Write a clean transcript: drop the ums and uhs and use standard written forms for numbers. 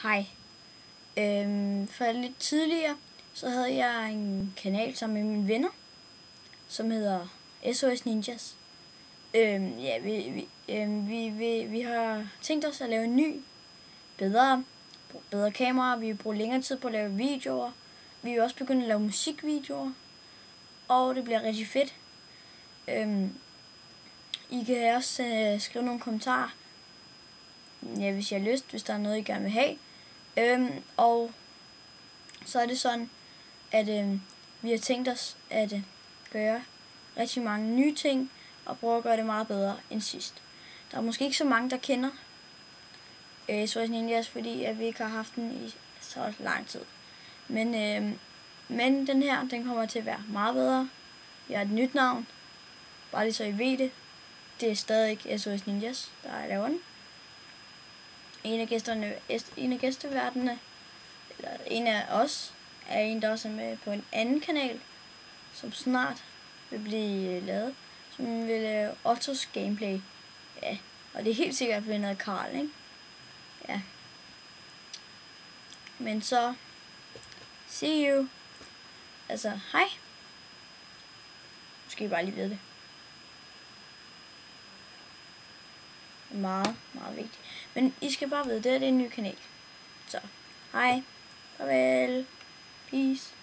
Hej. For lidt tidligere, så havde jeg en kanal sammen med mine venner, som hedder SOS Ninjas. Vi har tænkt os at lave en ny, bedre kamera. Vi vil bruge længere tid på at lave videoer. Vi vil også begynde at lave musikvideoer, og det bliver rigtig fedt. I kan også skrive nogle kommentarer, hvis I har lyst, hvis der er noget, I gerne vil have. Og så er det sådan, at vi har tænkt os at gøre rigtig mange nye ting, og prøve at gøre det meget bedre end sidst. Der er måske ikke så mange, der kender SOS Ninjas, fordi at vi ikke har haft den i så lang tid. Men den her, den kommer til at være meget bedre. Jeg har et nyt navn, bare lige så I ved det. Det er stadig ikke SOS Ninjas, der laver den. En af gæsteværterne, eller en af os, er en, der også er med på en anden kanal, som snart vil blive lavet, som vil lave Ottos gameplay. Ja, og det er helt sikkert ved noget Karl, ikke? Ja. Men så, see you. Altså, hej. Nu skal I bare lige vide det. Meget, meget vigtigt. Men I skal bare vide, det er en ny kanal. Så, hej. Farvel. Peace.